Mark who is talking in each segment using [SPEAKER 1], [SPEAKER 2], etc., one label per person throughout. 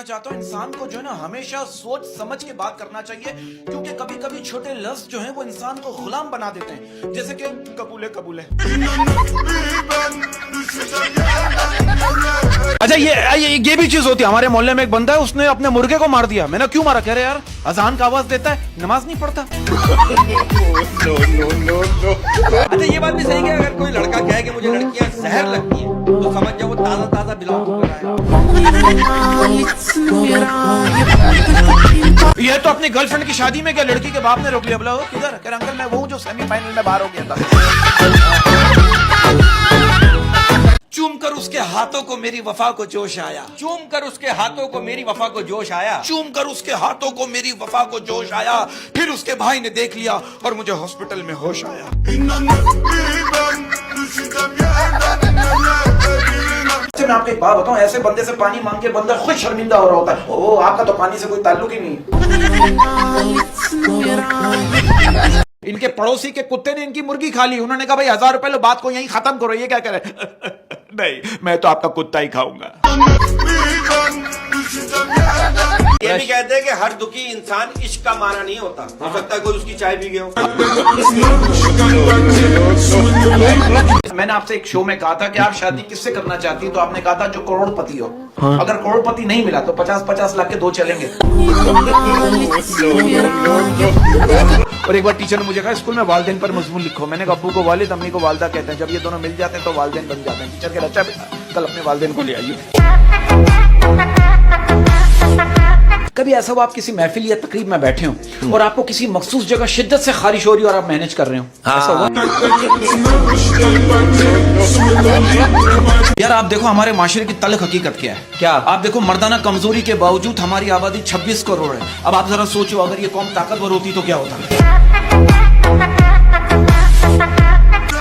[SPEAKER 1] चाहता हूँ इंसान को जो है ना हमेशा सोच समझ के बात करना चाहिए, क्योंकि कभी कभी छोटे लफ्ज जो हैं वो इंसान को गुलाम बना देते हैं, जैसे कि कबूले कबूले। अच्छा ये भी चीज होती है। हमारे मोहल्ले में एक बंदा है, उसने अपने मुर्गे को मार दिया। मैंने क्यों मारा? कह रहे यार अजान का आवाज देता है, नमाज नहीं पढ़ता।
[SPEAKER 2] अच्छा ये बात भी सही है, अगर कोई लड़का कहे कि मुझे लड़कियां जहर लगती हैं तो समझ जाओ वो ताजा ताजा बिलोंग कर रहा है।
[SPEAKER 1] ये तो अपनी गर्लफ्रेंड की शादी में क्या लड़की के बाप ने रोक लिया। बोला हो किधर? कह अंकल मैं वो हूँ जो सेमीफाइनल में बाहर हो गया था। चूम कर उसके हाथों को मेरी वफा को जोश आया,
[SPEAKER 2] चूम कर उसके हाथों को मेरी वफा को जोश आया,
[SPEAKER 1] चूम कर उसके हाथों को मेरी वफा को जोश आया। फिर उसके भाई ने देख लिया और मुझे हॉस्पिटल में होश आया। मैं आपको एक बात बताऊं, ऐसे बंदे से पानी मांग के बंदा खुद शर्मिंदा हो रहा होता है। ओ आपका तो पानी से कोई ताल्लुक ही नहीं। इनके पड़ोसी के कुत्ते ने इनकी मुर्गी खा ली। उन्होंने कहा भाई 1000 रुपए लो, बात को यहीं खत्म करो। ये क्या करे? नहीं मैं तो आपका कुत्ता ही खाऊंगा।
[SPEAKER 2] ये भी कहते हैं कि हर दुखी इंसान इश्क का माना नहीं होता। हो सकता है कोई उसकी चाय पी गया हो।
[SPEAKER 1] मैंने आपसे एक शो में कहा था कि आप शादी किससे करना चाहती है, तो आपने कहा था जो करोड़पति हो। हाँ। अगर करोड़पति नहीं मिला तो 50-50 लाख के 2 चलेंगे। और एक बार टीचर ने मुझे कहा स्कूल में वालिदैन पर मजमून लिखो। मैंने कहा अब्बू को वालिद, अम्मी को वालदा कहते हैं। जब ये दोनों मिल जाते हैं तो वालिदैन बन जाते हैं। टीचर कह अच्छा बेटा कल अपने वालिदैन को ले आइए। कभी ऐसा हुआ आप किसी महफिल या तकरीब में बैठे हो और आपको किसी मखसूस जगह शिद्दत से खारिश हो रही है और आप मैनेज कर रहे हो? ऐसा हुआ? यार आप देखो हमारे माशरे की तल्ख हकीकत क्या है।
[SPEAKER 2] क्या?
[SPEAKER 1] आप देखो मर्दाना कमजोरी के बावजूद हमारी आबादी 26 करोड़ है। अब आप जरा सोचो अगर ये कौम ताकतवर होती तो क्या होता।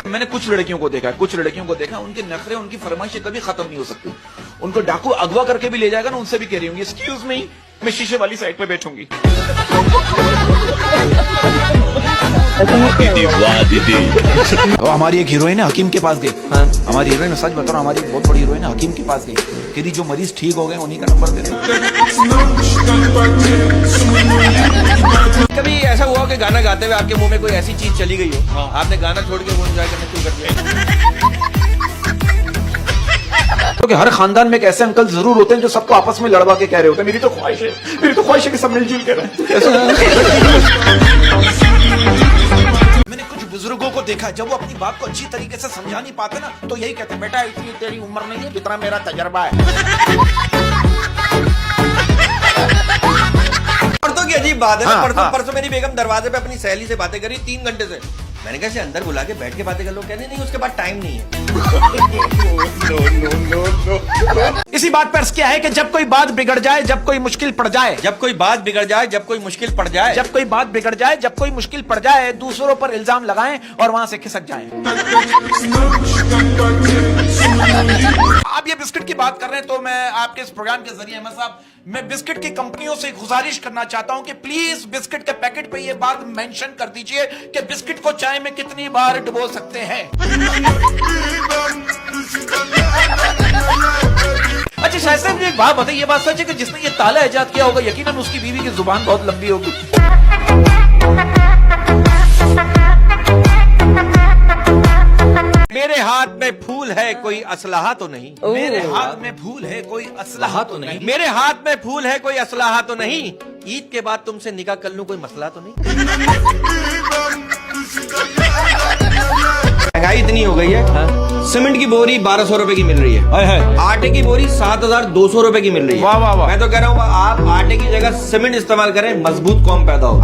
[SPEAKER 1] मैंने कुछ लड़कियों को देखा उनके नखरे उनकी फरमाइशें कभी खत्म नहीं हो सकती। उनको डाकू अगवा करके भी ले जाएगा ना, उनसे भी कह रही होंगी एक्सक्यूज मी मैं शीशे वाली साइड पे बैठूंगी। तो हमारी एक हीरोइन है हकीम के पास गई। हाँ? हमारी हीरोइन सच बता रहा हूँ, हमारी बहुत बड़ी हीरोइन है हकीम के पास गई। कह जो मरीज ठीक हो गए उन्हीं का नंबर दे दो।
[SPEAKER 2] कभी ऐसा हुआ कि गाना गाते हुए आपके मुंह में कोई ऐसी चीज चली गई हो, हाँ। आपने गाना छोड़ के वो एंजॉय करना शुरू कर दिया?
[SPEAKER 1] क्योंकि हर खानदान में एक ऐसे अंकल जरूर होते हैं जो सबको आपस में लड़वा के कह रहे होते हैं मेरी तो ख्वाहिश है कि सब मिलजुल के रहें। मैंने कुछ बुजुर्गों को देखा जब वो अपनी बात को अच्छी तरीके से समझा नहीं पाते ना तो यही कहते हैं बेटा इतनी तेरी उम्र नहीं है जितना मेरा तजर्बा है।
[SPEAKER 2] परसों की अजीब बात है।
[SPEAKER 1] हाँ,
[SPEAKER 2] परसों मेरी बेगम दरवाजे पे अपनी सहेली से बातें करी 3 घंटे से। मैंने कहा अंदर बुला के बैठ के बातें कर लो। कहने नहीं उसके बाद टाइम नहीं है।
[SPEAKER 1] इसी बात पर क्या है कि जब कोई बात बिगड़ जाए जब कोई मुश्किल पड़ जाए,
[SPEAKER 2] जब कोई बात बिगड़ जाए जब कोई मुश्किल पड़ जाए,
[SPEAKER 1] जब कोई बात बिगड़ जाए जब कोई मुश्किल पड़ जाए दूसरों पर इल्जाम लगाएं और वहां से खिसक जाएं। आप ये बिस्किट की बात कर रहे हैं तो मैं आपके इस प्रोग्राम के जरिए अहमद साहब मैं बिस्किट की कंपनियों से गुजारिश करना चाहता हूं कि प्लीज बिस्किट के पैकेट पे ये बात मेंशन कर दीजिए कि बिस्किट को चाय में कितनी बार डुबो सकते हैं। अच्छा शायद साहब मुझे एक बात बताइए, ये बात सच है कि जिसने ये ताला इजाद किया होगा यकीनन उसकी बीवी की जुबान बहुत लंबी होगी।
[SPEAKER 2] मेरे हाथ में फूल है कोई असलाहा तो नहीं,
[SPEAKER 1] मेरे हाथ में फूल है कोई असलाहा तो नहीं,
[SPEAKER 2] मेरे हाथ में फूल है कोई असलाहा तो नहीं, ईद के बाद तुमसे निकाह कर लूं कोई मसला तो नहीं। महंगाई इतनी हो गई है, सीमेंट की बोरी 1200 रुपए की मिल रही है, आटे की बोरी 7200 रुपए की मिल रही है।
[SPEAKER 1] वाह वाह वाह।
[SPEAKER 2] मैं तो कह रहा हूँ आप आटे की जगह सीमेंट इस्तेमाल करें, मजबूत कौम पैदा हो।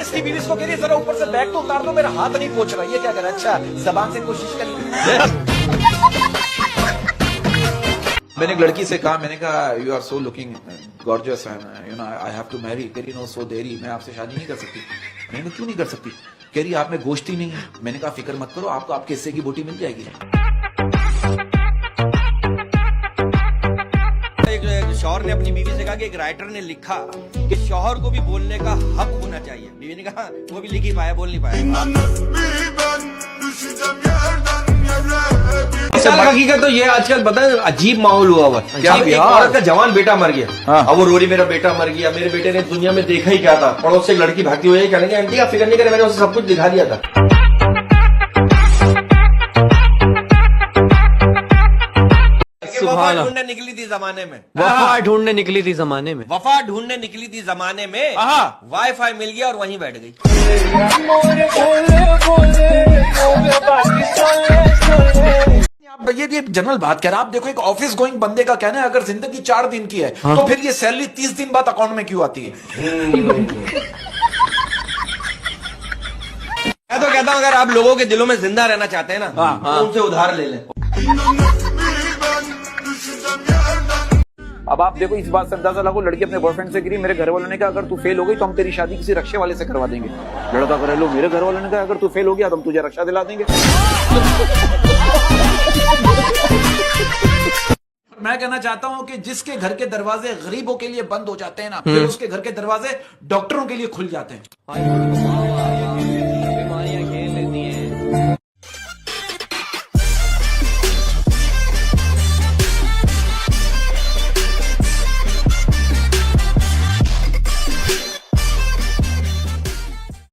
[SPEAKER 1] इसकी बीवी इसको कह रही है जरा ऊपर से बैग तो उतार दो, मेरा हाथ नहीं पहुंच रहा। ये क्या कर रहा है? अच्छा जबान से कोशिश कर। मैंने एक लड़की से कहा, मैंने कहा you are so looking gorgeous and you know I have to marry. कह रही नो सो देरी, मैं आपसे शादी नहीं कर सकती। मैंने कहा क्यों नहीं कर सकती? कह रही आप में गोश्त ही नहीं है। मैंने कहा फिक्र मत करो, आपको आपके हिस्से की बोटी मिल जाएगी।
[SPEAKER 2] शौहर ने अपनी बीवी से कहा कि एक राइटर ने लिखा कि शौहर को भी बोलने का हक होना चाहिए। बीवी ने कहा वो भी लिख ही पाया, बोल नहीं पाया।
[SPEAKER 1] से
[SPEAKER 2] असल हकीकत तो ये आजकल पता है अजीब माहौल हुआ हुआ है।
[SPEAKER 1] क्या
[SPEAKER 2] एक
[SPEAKER 1] यार?
[SPEAKER 2] औरत का जवान बेटा मर गया,
[SPEAKER 1] हाँ।
[SPEAKER 2] अब वो रो रही मेरा बेटा मर गया। मेरे बेटे ने दुनिया में देखा ही क्या था, पड़ोस से एक लड़की भागती हुई कहने की आंटी आप फिक्र नहीं करें, मैंने उसे सब कुछ दिखा दिया था।
[SPEAKER 3] वफा
[SPEAKER 2] ढूंढने निकली थी जमाने में,
[SPEAKER 3] वफा ढूंढने निकली थी जमाने में।
[SPEAKER 2] वफा ढूंढने निकली थी जमाने में,
[SPEAKER 1] हाँ।
[SPEAKER 2] वाईफाई मिल गया और वहीं बैठ गई।
[SPEAKER 1] आप ये जनरल बात कह रहे हैं। आप देखो एक ऑफिस गोइंग बंदे का कहना है अगर जिंदगी 4 दिन की है तो फिर ये सैलरी 30 दिन बाद अकाउंट में क्यों आती है?
[SPEAKER 2] मैं तो कहता हूँ अगर आप लोगों के दिलों में जिंदा रहना चाहते हैं ना, तो उनसे उधार ले लें।
[SPEAKER 4] अब आप देखो इस बात से अंदाजा लगाओ, लड़की अपने बॉयफ्रेंड से गिरी, मेरे घर वालों ने कहा अगर तू फेल हो गई तो हम तेरी शादी किसी रक्षा वाले से करवा देंगे। लड़का कह लो मेरे घर वालों ने कहा अगर तू फेल हो गया तो हम तुझे रक्षा दिला देंगे।
[SPEAKER 1] मैं कहना चाहता हूं कि जिसके घर के दरवाजे गरीबों के लिए बंद हो जाते हैं ना, फिर उसके घर के दरवाजे डॉक्टरों के लिए खुल जाते हैं।